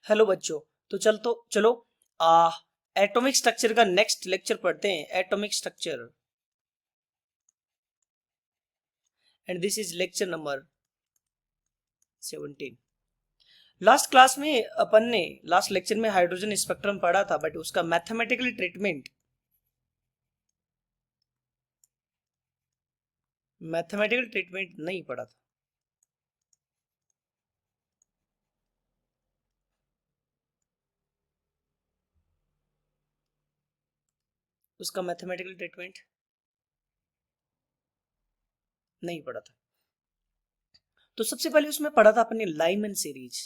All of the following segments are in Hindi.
हेलो बच्चों। चलो आ एटॉमिक स्ट्रक्चर का नेक्स्ट लेक्चर पढ़ते हैं। Atomic structure and this is lecture number 17। Last class में अपन ने लास्ट लेक्चर में हाइड्रोजन स्पेक्ट्रम पढ़ा था, बट उसका मैथमेटिकल ट्रीटमेंट नहीं पढ़ा था। उसका मैथमेटिकल ट्रीटमेंट नहीं पढ़ा था। तो सबसे पहले उसमें पढ़ा था अपने लाइमन सीरीज।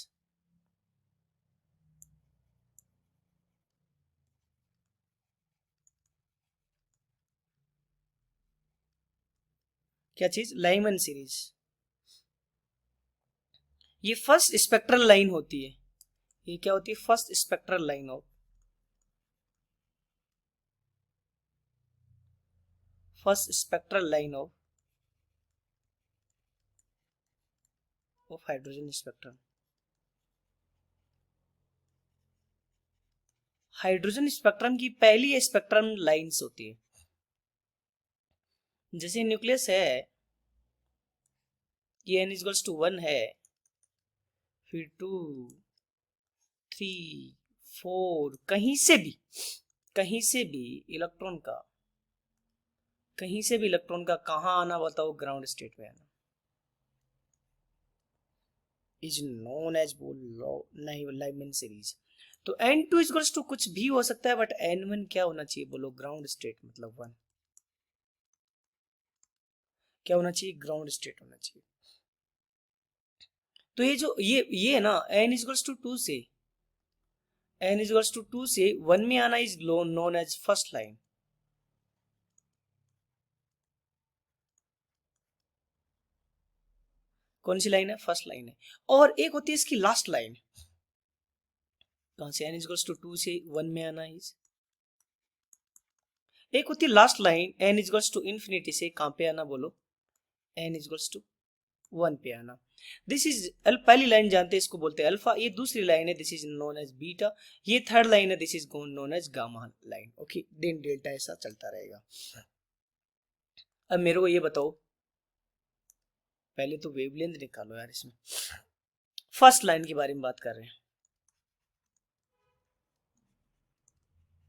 क्या चीज? Lyman series. ये फर्स्ट स्पेक्ट्रल लाइन होती है। ये क्या होती है? First spectral line of hydrogen spectrum. Hydrogen spectrum की पहली स्पेक्ट्रम लाइंस होती है। जैसे न्यूक्लियस है, ये n इक्वल्स टू 1 है, फिर 2 3 4, कहीं से भी इलेक्ट्रॉन का कहां आना बताओ? ग्राउंड स्टेट में आना is known as Lyman series. तो n2 इक्वल्स टू कुछ भी हो सकता है, बट n1 क्या होना चाहिए बोलो? ग्राउंड स्टेट मतलब 1। क्या होना चाहिए? ग्राउंड स्टेट होना चाहिए। तो ये जो ये है ना, n इक्वल्स टू 2 से 1 में आना is known as first line. कौन सी लाइन है? फर्स्ट लाइन है। और एक होती है इसकी लास्ट लाइन। कहां से? n इक्वल्स टू 2 से 1 में आना इज। एक होती है last line n equals to infinity से कहां पे आना बोलो? n इक्वल्स टू 1 पे आना। दिस इज पहली लाइन जानते हैं, इसको बोलते हैं अल्फा। ये दूसरी लाइन है, this is known as beta. ये थर्ड लाइन है, this is known as gamma line. Okay, then delta, ऐसा चलता रहेगा। अब मेरे को ये बताओ, पहले तो वेवलेंथ निकालो यार। इसमें फर्स्ट लाइन के बारे में बात कर रहे हैं।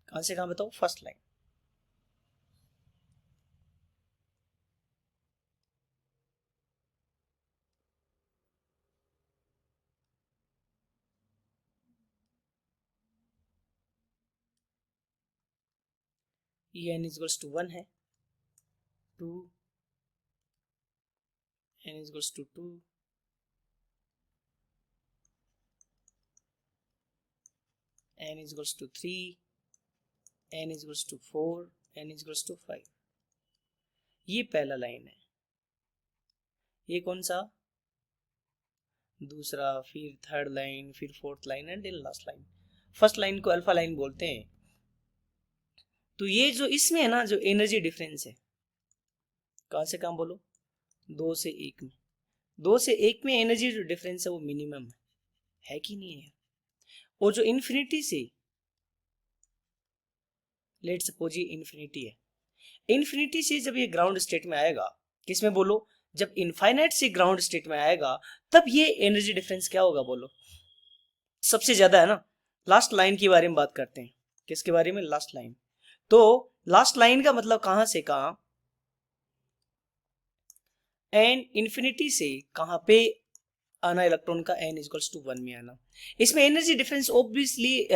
कहां से कहां बताओ? First line. ये n इक्वल्स टू 1 है, 2 n equals to 2, n equals to 3, n equals to 4, n equals to 5। ये पहला लाइन है। ये कौन सा? दूसरा, फिर थर्ड लाइन, फिर fourth line and then last line. First line को अल्फा लाइन बोलते हैं। तो ये जो इसमें है ना, जो एनर्जी डिफरेंस है, कहां से कहां बोलो? 2 से 1 में। 2 से 1 में एनर्जी जो डिफरेंस है वो मिनिमम है कि नहीं है? और जो इन्फिनिटी से, लेट सपोज ये इन्फिनिटी है, इन्फिनिटी से जब ये ग्राउंड स्टेट में आएगा, किसमें बोलो? जब इनफाइनाइट से ग्राउंड स्टेट में आएगा, तब ये एनर्जी डिफरेंस क्या होगा बोलो? सबसे ज्यादा है ना। लास्ट लाइन के बारे में बात करते हैं। किसके बारे में? Last line. तो लास्ट लाइन का मतलब कहां से कहां? एन इन्फिनिटी से कहां पे आना इलेक्ट्रॉन का? n इक्वल्स टू 1 में आना। इसमें energy difference obviously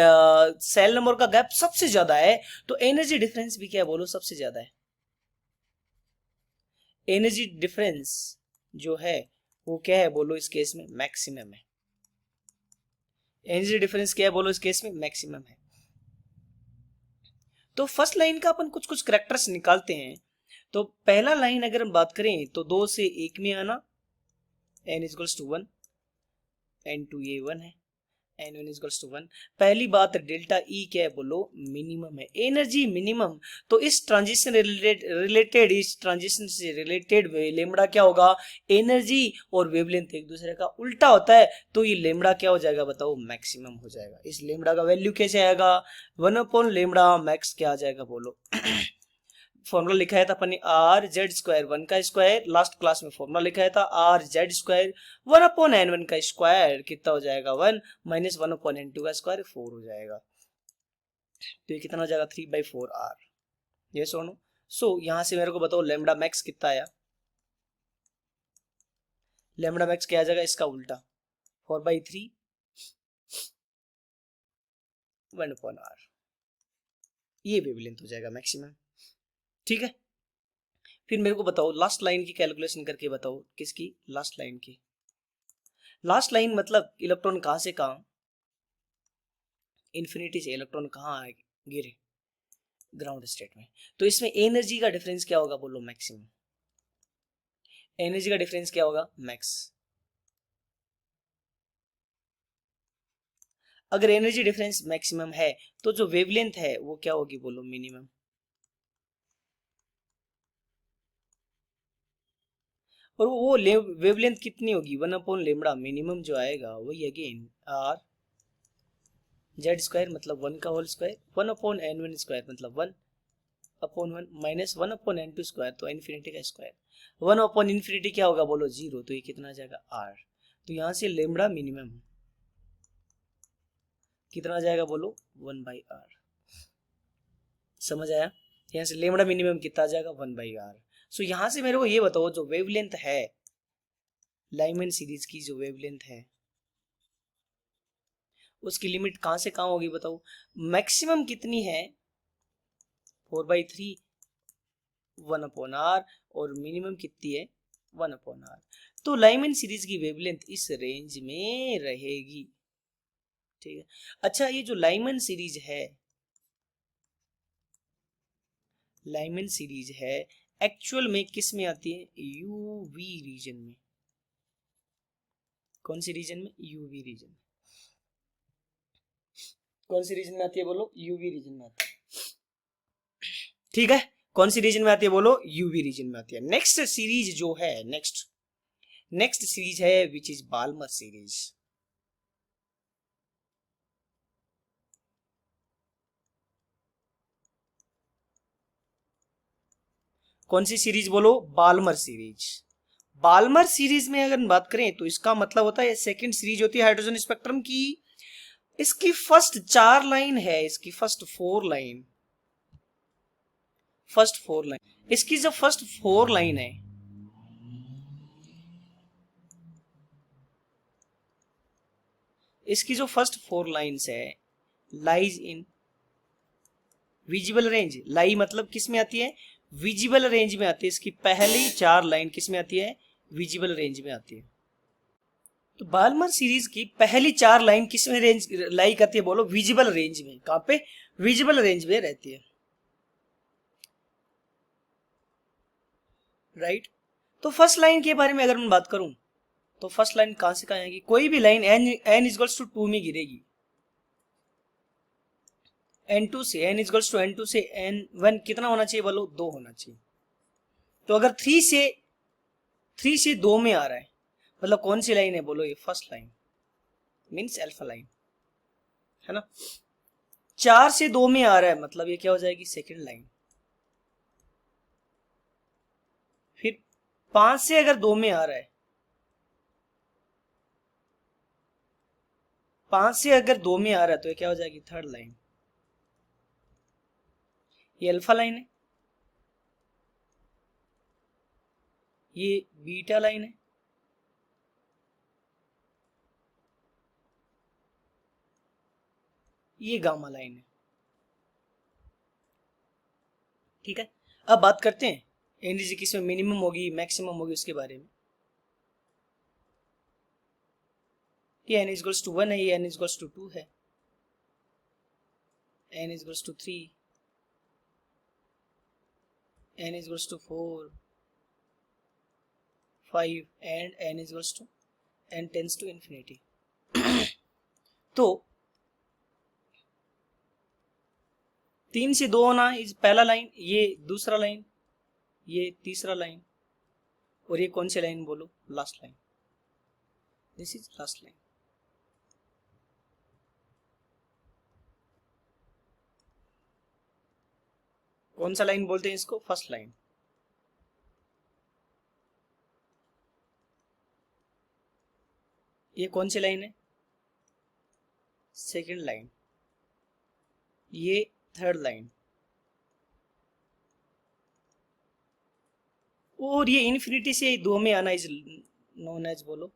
shell number का गैप सबसे ज्यादा है, तो एनर्जी डिफरेंस भी क्या है बोलो? सबसे ज्यादा है। एनर्जी डिफरेंस जो है वो क्या है बोलो? इस केस में मैक्सिमम है। एनर्जी डिफरेंस क्या है बोलो? इस केस में मैक्सिमम है। तो फर्स्ट लाइन का अपन कुछ कुछ करेक्टर्स निकालते हैं। तो पहला लाइन अगर हम बात करें तो 2 से 1 में आना, n इक्वल्स टू 1, n2 ये 1 है। n1 equals to 1। पहली बात डेल्टा ई क्या है बोलो, मिनिमम है, एनर्जी मिनिमम। तो इस ट्रांजिशन रिलेटेड इस ट्रांजिशन से रिलेटेड लेमड़ा क्या होगा, एनर्जी और वेवलेंथ एक दूसरे का उल्टा होता है, तो ये लेमड़ा क्या हो जाएगा बताओ, मैक्सिमम हो जाएगा। इस लेमड़ा का वैल्यू कैसे आएगा, 1/लेमड़ा मैक्स क्या आ जाएगा बोलो फॉर्मूला लिखा है था अपन ने आर जेड स्क्वायर 1 का स्क्वायर, लास्ट क्लास में फॉर्मूला लिखा है था आर जेड स्क्वायर 1/n1 का स्क्वायर कितना हो जाएगा 1 माइनस 1/n2 का स्क्वायर 4 हो जाएगा। तो ये कितना हो जाएगा 3/4 आर। ये सोनो सो यहां से मेरे को बताओ लेमडा मैक्स कितना आया, लेमडा मैक्स क्या आ जाएगा इसका उल्टा 4/3 1/r, ये वेवलेंथ हो जाएगा मैक्सिमम। ठीक है, फिर मेरे को बताओ लास्ट लाइन की कैलकुलेशन करके बताओ, किसकी, लास्ट लाइन की। लास्ट लाइन मतलब इलेक्ट्रॉन कहां से कहां, इन्फिनिटी से इलेक्ट्रॉन कहां आए गिरे, ग्राउंड स्टेट में। तो इसमें एनर्जी का डिफरेंस क्या होगा बोलो, मैक्सिमम। एनर्जी का डिफरेंस क्या होगा, मैक्स। अगर एनर्जी डिफरेंस मैक्सिमम है तो जो वेवलेंथ है वो क्या होगी बोलो, मिनिमम। और वो वेवलेंथ कितनी होगी, 1/लेमड़ा, मिनिमम जो आएगा वही अगेन आर जेड स्क्वायर मतलब 1 का होल स्क्वायर 1/n1 स्क्वायर मतलब 1/1 माइनस 1/n2 स्क्वायर तो इन्फिनिटी का स्क्वायर 1/इन्फिनिटी क्या होगा बोलो 0, तो ये कितना आ जाएगा आर। तो यहां से लेमड़ा मिनिमम कितना आ जाएगा बोलो 1/r। समझ आया, यहाँ से लेमड़ा मिनिमम कितना आ जाएगा 1/r। सो यहां से मेरे को ये बताओ जो वेवलेंथ है लाइमन सीरीज की, जो वेवलेंथ है उसकी लिमिट कहां से कहां होगी बताओ, मैक्सिमम कितनी है 4/3 1/r और मिनिमम कितनी है 1/r। तो लाइमन सीरीज की वेवलेंथ इस रेंज में रहेगी। ठीक है, अच्छा ये जो लाइमन सीरीज है, लाइमन सीरीज है एक्चुअल में किस में आती है, यूवी रीजन में। कौन सी रीजन में, यूवी रीजन में। कौन सी रीजन में आती है बोलो, यूवी रीजन में आती है। ठीक है, कौन सी रीजन में आती है बोलो, यूवी रीजन में आती है। नेक्स्ट सीरीज जो है, नेक्स्ट सीरीज है विच इज बाल्मर सीरीज। कौन सी सीरीज बोलो, बाल्मर सीरीज। बाल्मर सीरीज में अगर बात करें तो इसका मतलब होता है सेकंड सीरीज होती है हाइड्रोजन स्पेक्ट्रम की। इसकी फर्स्ट 4 लाइन है, इसकी फर्स्ट फोर लाइन, इसकी जो फर्स्ट 4 लाइन है, इसकी जो फर्स्ट 4 लाइन्स है लाइज इन विजिबल रेंज। लाई मतलब किस में आती है, विजिबल रेंज में आती है। इसकी पहली 4 लाइन किस में आती है, विजिबल रेंज में आती है। तो बाल्मर सीरीज की पहली 4 लाइन किस में रेंज लाई करती है बोलो, विजिबल रेंज में। कहां पे, विजिबल रेंज में रहती है, राइट। तो फर्स्ट लाइन के बारे में अगर मैं बात करूं तो फर्स्ट लाइन कहां से कहां आएगी, कोई भी लाइन n इक्वल्स टू 2 में गिरेगी, n2 से n इक्वल्स टू n2 से n1 कितना होना चाहिए बोलो, 2 होना चाहिए। तो अगर 3 से 2 में आ रहा है मतलब कौन सी लाइन है बोलो, ये first line means alpha line है ना। 4 से 2 में आ रहा है मतलब ये क्या हो जाएगी, सेकंड लाइन। फिर 5 से अगर 2 में आ रहा है, 5 से अगर 2 में आ रहा है तो ये क्या हो जाएगी, थर्ड लाइन। ये अल्फा लाइन है, ये बीटा लाइन है, ये गामा लाइन है। ठीक है, अब बात करते हैं एनर्जी किसमें मिनिमम होगी मैक्सिमम होगी उसके बारे में। ये n इक्वल्स टू 1 है, ये n इक्वल्स टू 2 है, n equals to 3, n equals to 4 5 and n equals to n tends to infinity. तो 3 से 2 होना इज पहला लाइन, ये दूसरा लाइन, ये तीसरा लाइन, और ये कौन सी लाइन बोलो? Last line. This is last line. कौन सा लाइन बोलते हैं इसको? First line. ये कौन सी लाइन है? Second line. ये थर्ड लाइन, और ये इन्फिनिटी से दो में आना इज नोन एज बोलो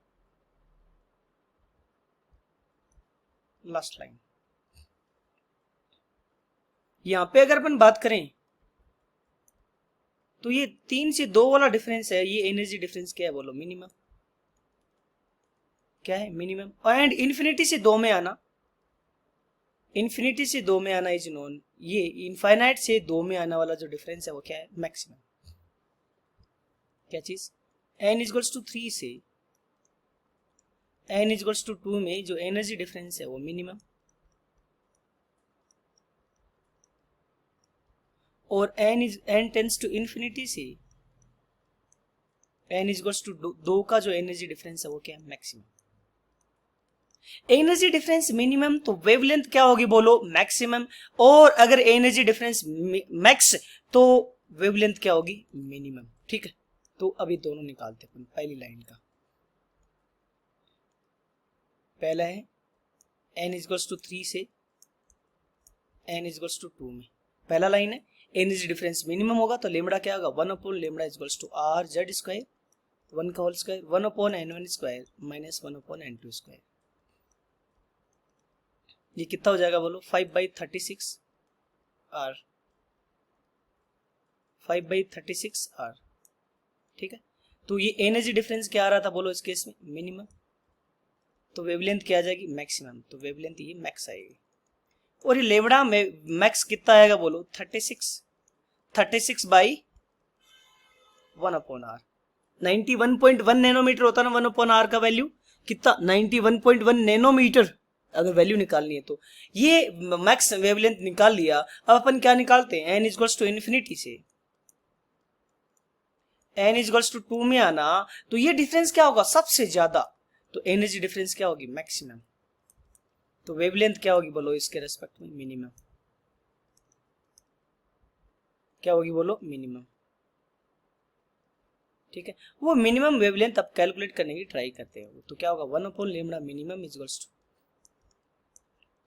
लास्ट लाइन। यहां पे अगर अपन बात करें तो ये 3 से 2 वाला डिफरेंस है, ये एनर्जी डिफरेंस क्या है बोलो? मिनिमम। क्या है? मिनिमम। एंड इन्फिनिटी से 2 में आना, इन्फिनिटी से 2 में आना इज नोन, ये इनफाइनाइट से 2 में आना वाला जो डिफरेंस है वो क्या है? मैक्सिमम। क्या चीज? n इक्वल्स टू 3 से n इक्वल्स टू 2 में जो एनर्जी डिफरेंस है वो मिनिमम, और n टेंस टू इन्फिनिटी से n इक्वल्स टू 2 का जो एनर्जी डिफरेंस है वो क्या है? मैक्सिमम। एनर्जी डिफरेंस मिनिमम तो वेवलेंथ क्या होगी बोलो? मैक्सिमम। और अगर एनर्जी डिफरेंस मैक्स तो वेवलेंथ क्या होगी? मिनिमम। ठीक है, तो अभी दोनों निकालते हैं पहली लाइन का। पहला है n इक्वल्स टू 3 से n इक्वल्स टू 2 में, पहला लाइन है एनर्जी डिफरेंस मिनिमम होगा तो लेमड़ा क्या होगा? 1 upon lambda equals to r z square, 1 का whole square, 1 upon n1 square minus 1 upon n2 square. ये कितना हो जाएगा बोलो? 5/36 r, 5/36 r। ठीक है, तो ये एनर्जी डिफरेंस क्या आ रहा था बोलो इस केस में? मिनिमम। तो वेवलेंथ क्या आ जाएगी? मैक्सिमम। तो वेवलेंथ ये मैक्स आएगी। और ये लेमड़ा में मैक्स कितना आएगा बोलो? 36 बाई 1 अपॉन आर। 91.1 नैनोमीटर होता ना 1 अपॉन आर का वैल्यू, कितना? 91.1 नैनोमीटर अगर वैल्यू निकालनी है तो। ये मैक्स वेवलेंथ निकाल लिया। अब अपन क्या निकालते हैं? n इक्वल्स टू इन्फिनिटी से n इक्वल्स टू 2 में आना, तो ये डिफरेंस क्या होगा? सबसे ज्यादा। तो एनर्जी डिफरेंस क्या होगी? मैक्सिमम। तो वेवलेंथ क्या होगी बोलो इसके रेस्पेक्ट में? मिनिमम। क्या होगी बोलो? मिनिमम। ठीक है, वो मिनिमम वेवलेंथ अब कैलकुलेट करने की ट्राई करते हैं। तो क्या होगा? 1 upon lambda minimum equals to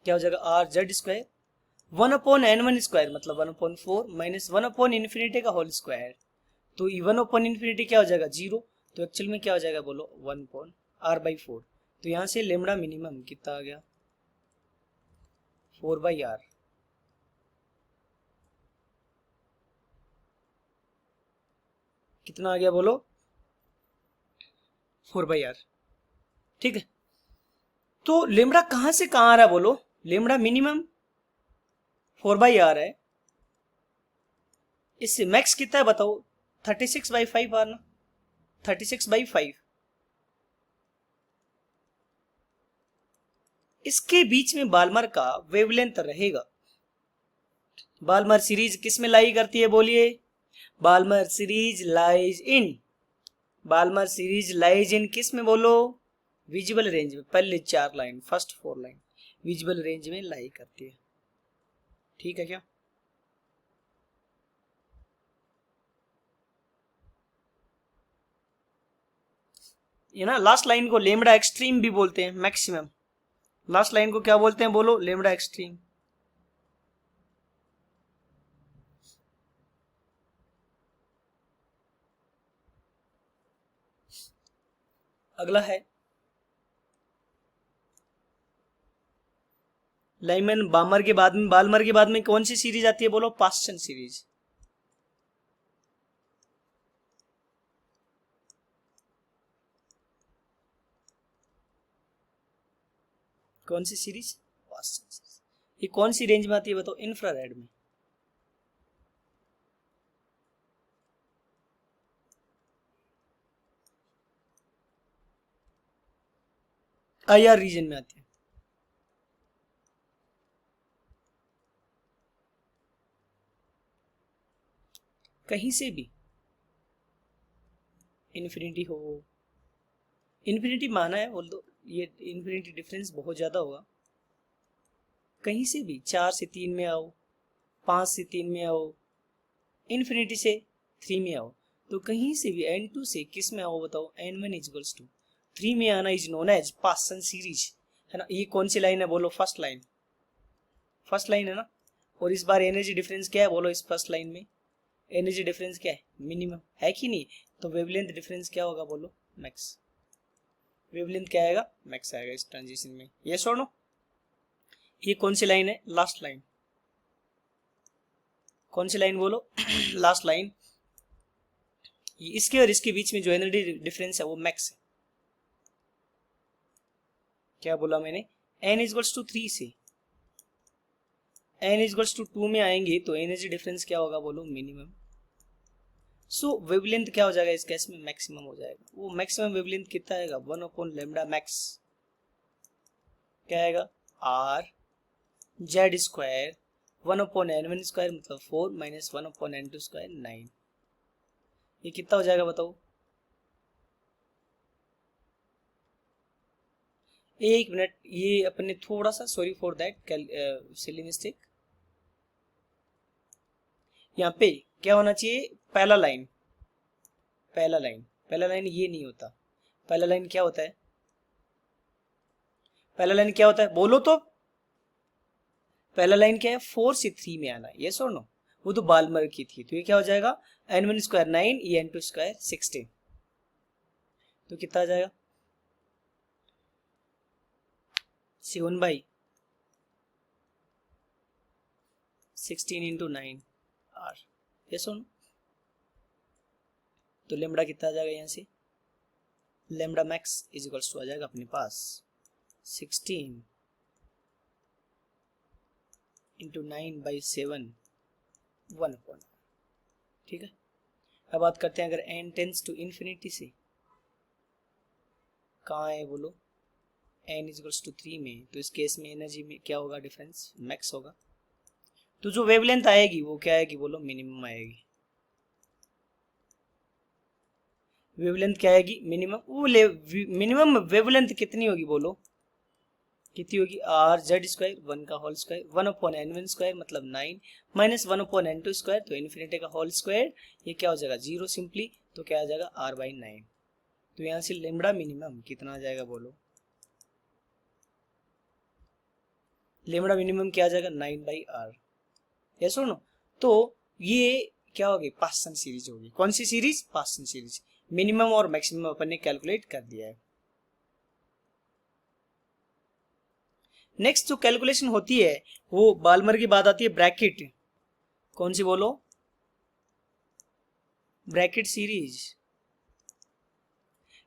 क्या हो जाएगा? R Z square, 1 upon n1 square मतलब 1/4 माइनस 1 अपॉन इन्फिनिटी का होल स्क्वायर। तो 1 अपॉन इन्फिनिटी क्या हो जाएगा? 0। तो एक्चुअल में क्या हो जाएगा बोलो? 1 अपॉन r/4। तो यहां से लेमड़ा मिनिमम कितना आ गया? 4/r। कितना आ गया बोलो? 4/r। ठीक है, तो लेमड़ा कहां से कहां आ रहा है बोलो? लेमड़ा मिनिमम 4/r है, इससे मैक्स कितना है बताओ? 36/5 आना, 36/5। इसके बीच में बाल्मर का वेवलेंथ रहेगा। बाल्मर सीरीज किस में लाई करती है बोलिए? Balmer series lies in, Balmer series lies in किस में बोलो? विजिबल रेंज में। पहले 4 line, first 4 line visible range में लाई करती है। ठीक है क्या? ये ना लास्ट लाइन को लेमड़ा एक्सट्रीम भी बोलते हैं, मैक्सिमम। लास्ट लाइन को क्या बोलते हैं बोलो? Lambda extreme. अगला है लाइमन बामर के बाद में, बाल्मर के बाद में कौन सी सीरीज आती है बोलो? Paschen series. कौन सी सीरीज? Paschen series. ये कौन सी रेंज में आती है बताओ? इंफ्रारेड में। आईआर रीजन में आती है। कहीं से भी इन्फिनिटी हो, इन्फिनिटी माना है, बोल दो ये इन्फिनिटी डिफरेंस बहुत ज्यादा होगा, कहीं से भी 4 से 3 में आओ, 5 से 3 में आओ, इन्फिनिटी से 3 में आओ, तो कहीं से भी n2 से किस में आओ बताओ, n1 इक्वल्स टू 3 में आना इज नोन एज पासन सीरीज, है ना। ये कौन सी लाइन है बोलो, फर्स्ट लाइन, फर्स्ट लाइन है ना। और इस बार एनर्जी डिफरेंस क्या है बोलो, इस फर्स्ट लाइन में एनर्जी डिफरेंस क्या है, मिनिमम है कि नहीं, तो वेवलेंथ डिफरेंस क्या होगा बोलो, मैक्स, वेवलेंथ क्या आएगा, मैक्स आएगा इस ट्रांजिशन में, यस और नो। ये कौन सी लाइन है, लास्ट लाइन, कौन सी लाइन बोलो लास्ट लाइन, इसके और इसके बीच में जो एनर्जी डिफरेंस है वो मैक्स है। क्या बोला मैंने, n इक्वल्स टू 3 से n इक्वल्स टू 2 में आएंगे तो एनर्जी डिफरेंस क्या होगा बोलो, मिनिमम। सो वेवलेंथ क्या हो जाएगा इस केस में, मैक्सिमम हो जाएगा। वो मैक्सिमम वेवलेंथ कितना आएगा, 1/λ मैक्स, क्या आएगा, r z square 1/n1 square मतलब 4 माइनस 1/n2 स्क्वायर 9, ये कितना हो जाएगा बताओ, एक मिनट, ये अपने थोड़ा सा, sorry for that silly mistake, यहाँ पे क्या होना चाहिए, पहला लाइन, पहला लाइन, पहला लाइन ये नहीं होता, पहला लाइन क्या होता है, पहला लाइन क्या होता है बोलो तो, पहला लाइन क्या है, 4 से 3 में आना, यस और नो, वो तो बाल्मर की थी, तो ये क्या हो जाएगा, n1 स्क्वायर 9, ये n2 स्क्वायर 16, तो कितना आ जाएगा 7/16 इंटू 9 r, यस और नो। तो लेमड़ा कितना आ जाएगा यहाँ से, lambda max is equals to आ जाएगा अपने पास 16 इंटू 9/7 1/, ठीक है। अब बात करते हैं अगर n टेंस टू इन्फिनिटी से, कहाँ है बोलो, n इक्वल्स टू 3 में, तो इस केस में एनर्जी में क्या होगा डिफरेंस, मैक्स होगा, तो जो वेवलेंथ आएगी वो क्या आएगी बोलो, मिनिमम आएगी, वेवलेंथ क्या आएगी, मिनिमम। वो मिनिमम वेवलेंथ कितनी होगी बोलो, कितनी होगी, आर जेड स्क्वायर 1 का होल स्क्वायर 1/n1 स्क्वायर मतलब 9 माइनस 1/n2 स्क्वायर, तो इन्फिनिटी का होल स्क्वायर, ये क्या हो जाएगा 0 सिंपली, तो क्या आ जाएगा r/9, तो यहाँ से लेमड़ा मिनिमम कितना आ जाएगा बोलो, लेमड़ा मिनिमम क्या आ जाएगा 9/r, यस और नो। तो ये क्या होगी, पास्सन सीरीज होगी, कौन सी सीरीज, पास्सन सीरीज, मिनिमम और मैक्सिमम अपन ने कैलकुलेट कर दिया है। नेक्स्ट जो कैलकुलेशन होती है वो बाल्मर की बात आती है, ब्रैकेट, कौन सी बोलो, ब्रैकेट सीरीज,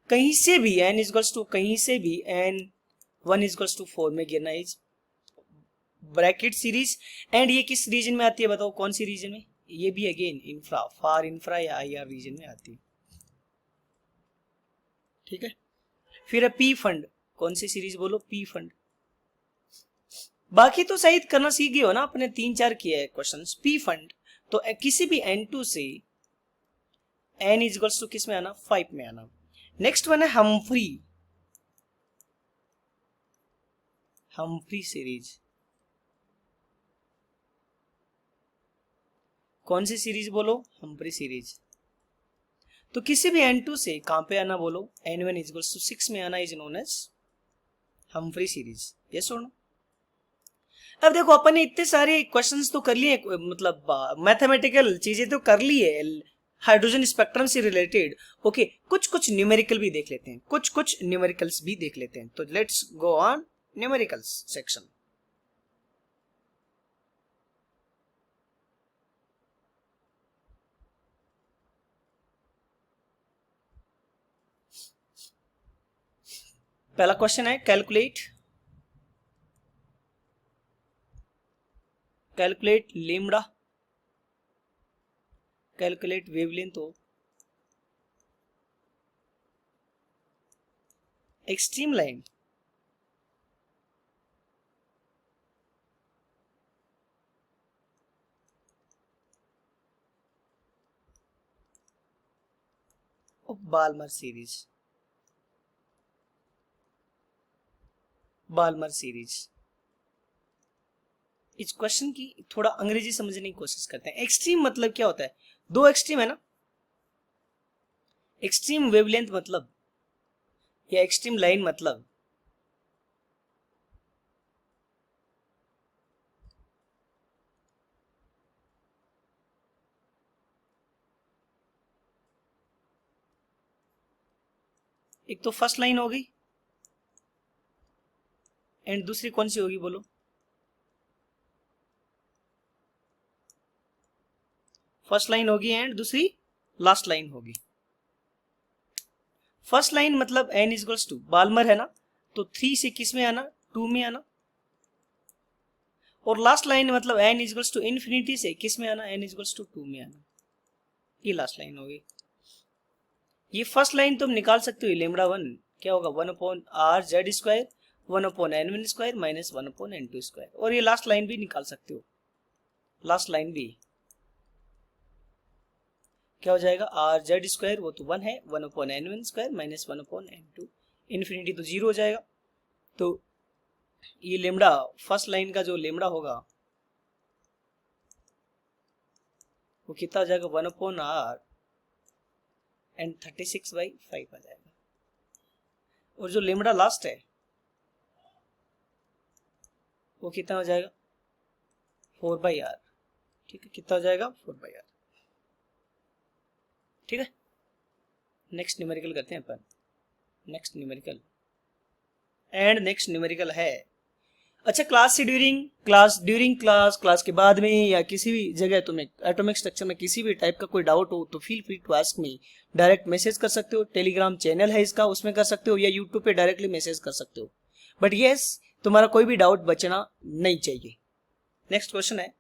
कहीं से भी n इक्वल्स टू, कहीं से भी n1 इक्वल्स टू 4 में गिरना इज ब्रैकेट सीरीज। एंड ये किस रीजन में आती है बताओ, कौन सी रीजन में, ये भी अगेन इंफ्रा, फार इंफ्रा या IR रीजन में आती है, ठीक है। फिर है पी फंड, कौन सी सीरीज बोलो, पी फंड, बाकी तो सही करना सीख गए हो ना, अपने 3-4 किए हैं क्वेश्चंस। पी फंड तो किसी भी n2 से n इक्वल्स टू किस में आना, 5 में आना। नेक्स्ट वन है हम्फ्री, हम्फ्री सीरीज, कौन सी सीरीज बोलो, हम्फ्री सीरीज, तो किसी भी n2 से कहां पे आना बोलो, n1 इक्वल्स टू 6 में आना is known as Humphry series, yes और नो। अब देखो अपन ने इतने सारे क्वेश्चंस तो कर लिए, मतलब मैथमेटिकल चीजें तो कर ली है हाइड्रोजन स्पेक्ट्रम से रिलेटेड, ओके, कुछ कुछ न्यूमेरिकल भी देख लेते हैं, कुछ कुछ न्यूमेरिकल्स भी देख लेते हैं, तो let's go on numericals section. पहला क्वेश्चन है calculate, calculate lambda, calculate wavelength of extreme line, of Balmer series. Balmer series. इस क्वेश्चन की थोड़ा अंग्रेजी समझने की कोशिश करते हैं। एक्सट्रीम मतलब क्या होता है? दो एक्सट्रीम है ना, एक्सट्रीम वेवलेंथ मतलब या एक्सट्रीम लाइन मतलब एक तो फर्स्ट लाइन हो गई एंड दूसरी कौन सी होगी बोलो? फर्स्ट लाइन होगी एंड दूसरी लास्ट लाइन होगी। फर्स्ट लाइन मतलब n इक्वल्स टू बाल्मर है ना, तो 3 से किस में आना? 2 में आना। और लास्ट लाइन मतलब n इक्वल्स टू इन्फिनिटी से किस में आना? n इक्वल्स टू 2 में आना। ये लास्ट लाइन होगी। ये फर्स्ट लाइन तुम निकाल सकते हो, लेमड़ा 1 क्या होगा? 1/r/z², 1/n1² minus 1/n2²। और ये लास्ट लाइन भी निकाल सकते हो, लास्ट लाइन भी क्या हो जाएगा? r/z² वो तो 1 है, 1/n1² माइनस 1/n2, इन्फिनिटी तो 0 हो जाएगा। तो ये लेमड़ा फर्स्ट लाइन का जो लेमड़ा होगा वो कितना हो जाएगा? 1/r एंड 36/5 आ जाएगा। और जो लेमड़ा लास्ट है वो कितना हो जाएगा? 4/r। ठीक है, कितना हो जाएगा? 4/r। ठीक है, नेक्स्ट न्यूमेरिकल करते हैं अपन। नेक्स्ट न्यूमेरिकल है, अच्छा क्लास से ड्यूरिंग क्लास के बाद में या किसी भी जगह तुम्हें एटॉमिक स्ट्रक्चर में किसी भी टाइप का कोई डाउट हो तो feel free to ask me. Direct message कर सकते हो, टेलीग्राम चैनल है इसका, उसमें कर सकते हो, या यूट्यूब पे डायरेक्टली मैसेज कर सकते हो। बट यस, तुम्हारा कोई भी डाउट बचना नहीं चाहिए। नेक्स्ट क्वेश्चन है,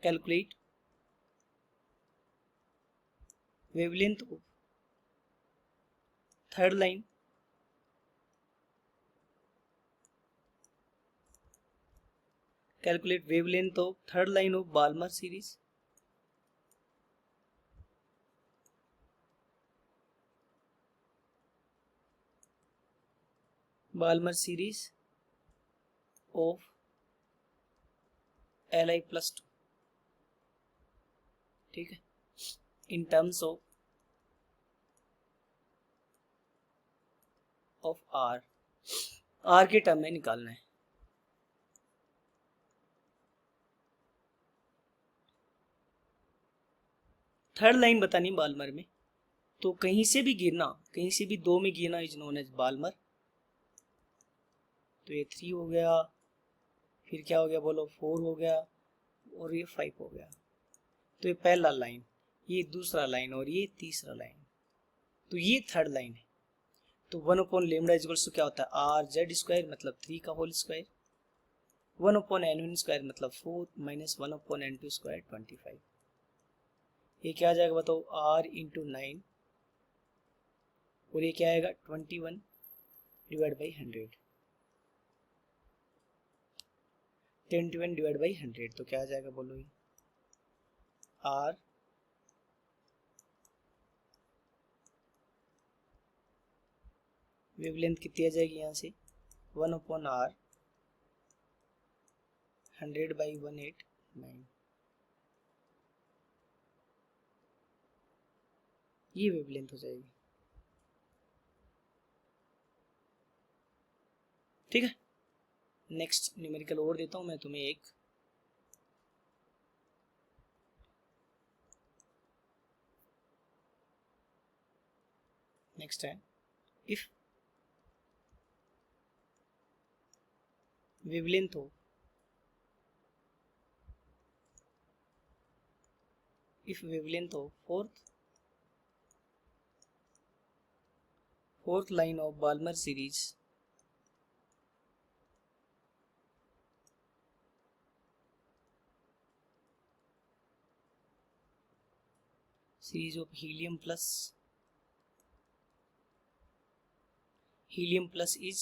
calculate wavelength of third line calculate wavelength of third line of Balmer series. Balmer series of Li plus 2, ठीक है, in terms of R के टर्म में निकालना है। थर्ड लाइन बतानी बाल्मर में, तो कहीं से भी गिरना, कहीं से भी 2 में गिरना इज नोन एज बाल्मर। तो ये 3 हो गया, फिर क्या हो गया बोलो? 4 हो गया और ये 5 हो गया। तो ये पहला लाइन, ये दूसरा लाइन और ये तीसरा लाइन, तो ये थर्ड लाइन है। तो 1/λ इक्वल्स टू क्या होता है? r/z² मतलब 3 का होल स्क्वायर, 1/n1² मतलब 4 माइनस 1/n2² 25। ये क्या आ जाएगा बताओ? r इंटू 9 और ये क्या आएगा? 21 डिवाइड बाई 100, 10 डिवाइड बाई 100, तो क्या आ जाएगा बोलो? ये r वेवलेंथ कितनी आ जाएगी यहाँ से? 1/r 100/189, ये वेवलेंथ हो जाएगी। ठीक है, नेक्स्ट न्यूमेरिकल और देता हूं मैं तुम्हें एक। नेक्स्ट है, इफ वेवलेंथ हो fourth line of Balmer series of helium plus is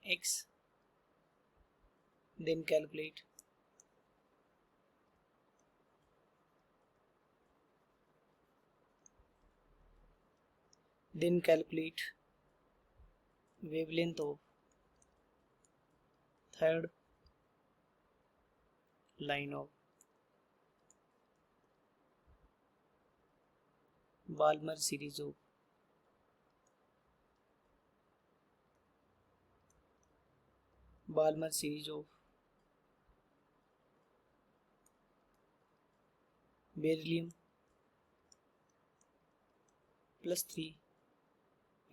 x, then calculate then calculate wavelength of third line of Balmer series of beryllium plus 3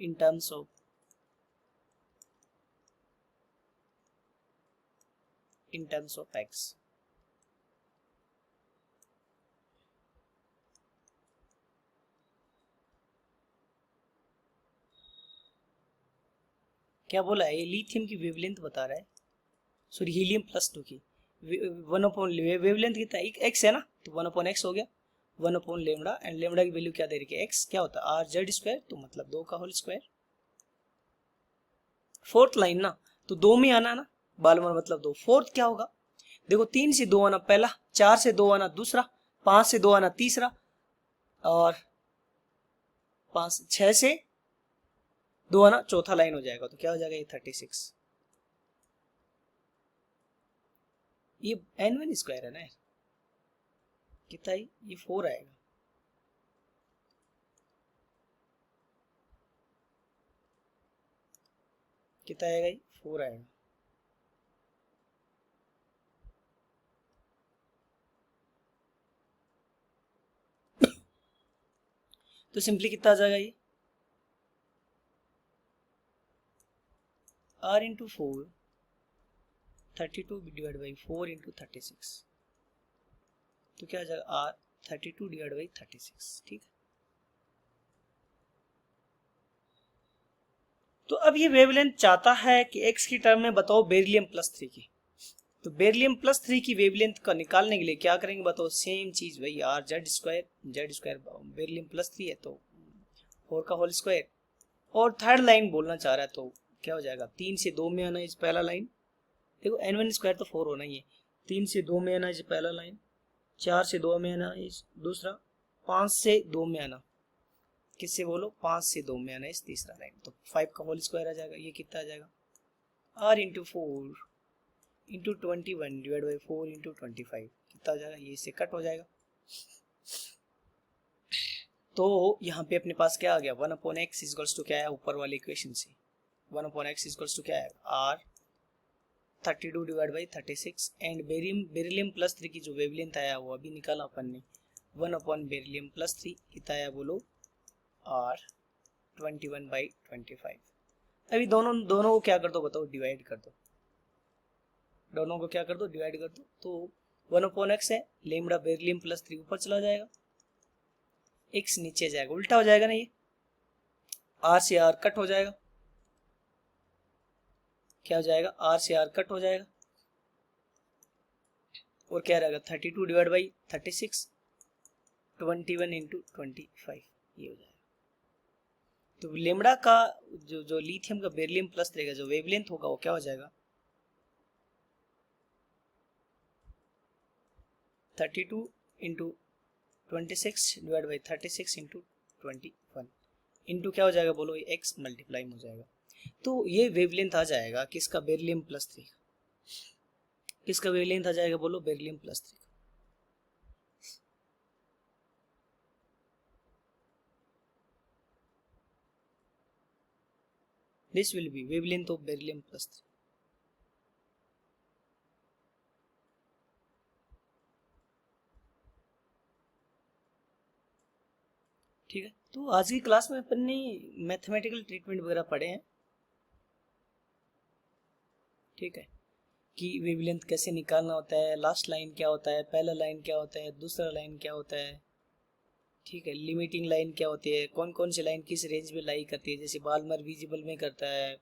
in terms of x. क्या बोला है? ये लिथियम की वेवलेंथ बता रहा है, सॉरी हीलियम प्लस 2 की 1/, वेवलेंथ कितना एक्स है ना, तो 1/x हो गया 1/ लेमडा, एंड लेमडा की वैल्यू क्या दे रही है? एक्स क्या होता है? आर जेड स्क्वायर, तो मतलब 2 का होल स्क्वायर। फोर्थ लाइन ना, तो 2 में आना ना, बालमर मतलब 2। फोर्थ क्या होगा? देखो 3 से 2 आना पहला, 4 से 2 आना दूसरा, 5 से 2 आना तीसरा, और 6 से 2 आना चौथा लाइन हो जाएगा। तो क्या हो जाएगा? ये 36। ये n1 स्क्वायर है ना, कितना है? ये 4 आएगा। कितना आएगा? ये 4 आएगा। तो सिंपली कितना आ जाएगा? ये r into 4 32 divide by 4 into 36, तो क्या आ जाएगा? r 32 divide by 36। ठीक है, तो अब ये वेवलेंथ चाहता है कि x की टर्म में बताओ बेरिलियम प्लस 3 की। तो बेरिलियम प्लस 3 की वेवलेंथ का निकालने के लिए क्या करेंगे बताओ? सेम चीज भाई, are Z square beryllium plus 3 है तो 4 का होल स्क्वायर, और थर्ड लाइन बोलना चाह रहा है तो क्या हो जाएगा? 3 से 2 में आना इस पहला लाइन, देखो n1 स्क्वायर तो 4 होना ही है, 3 से 2 में आना इस पहला लाइन, 4 से 2 में आना इस दूसरा, 5 से 2 में आना, किससे बोलो? 5 से 2 में आना इस तीसरा लाइन, तो 5 का होल स्क्वायर आ जाएगा। ये कितना आ जाएगा? r into 4 into 21 divide by 4 into 25, कितना आ जाएगा? ये इससे कट हो जाएगा। तो यहाँ पे अपने पास क्या आ गया? 1/x इक्वल्स टू क्या है? ऊपर वाली इक्वेशन से 1/x इक्वल्स टू क्या है? r 32 divide by 36, and beryllium plus 3 की जो वेवलेंथ आया वो अभी निकाला अपन ने, 1/ बेरिलियम प्लस 3 कितना आया बोलो? r 21/25। अभी दोनों को क्या कर दो बताओ? डिवाइड कर दो, दोनों को क्या कर दो? डिवाइड कर दो। तो 1/x है, लेमडा बेरिलियम प्लस 3 ऊपर चला जाएगा, x नीचे जाएगा, उल्टा हो जाएगा ना, ये r से r कट हो जाएगा। क्या हो जाएगा? r से r कट हो जाएगा, और क्या रहेगा? 32 डिवाइड बाई 36, 21 इंटू 25, ये हो जाएगा। तो लेमडा का जो लिथियम का बेरिलियम प्लस रहेगा, जो वेवलेंथ होगा वो क्या हो जाएगा? 32 into 26 divide by 36 into 21 into क्या हो जाएगा बोलो? x मल्टीप्लाई हो जाएगा। तो ये वेवलेंथ आ जाएगा किसका? Beryllium plus 3। किसका वेवलेंथ आ जाएगा बोलो? Beryllium plus 3। This will be wavelength of beryllium plus 3. ठीक है, तो आज की क्लास में अपन ने मैथमेटिकल ट्रीटमेंट वगैरह पढ़े हैं। ठीक है, कि वेवलेंथ कैसे निकालना होता है, लास्ट लाइन क्या होता है, पहला लाइन क्या होता है, दूसरा लाइन क्या होता है। ठीक है, लिमिटिंग लाइन क्या होती है, कौन कौन सी लाइन किस रेंज में लाई करती है, जैसे बाल्मर विजिबल में करता है,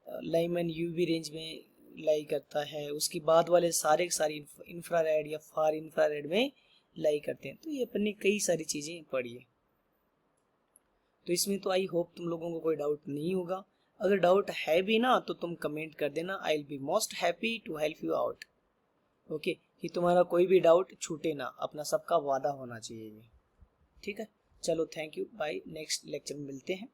लाइमन यूवी रेंज में लाई करता है, उसकी बाद वाले सारे इंफ्रारेड या फार इंफ्रारेड में लाई करते हैं। तो ये अपन ने कई सारी चीज़ें पढ़ी है, तो इसमें तो आई होप तुम लोगों को कोई डाउट नहीं होगा। अगर डाउट है भी ना तो तुम कमेंट कर देना, I will be most happy to help you out. Okay, कि तुम्हारा कोई भी डाउट छूटे ना, अपना सबका वादा होना चाहिए ये। ठीक है, चलो thank you, bye, next lecture में मिलते हैं।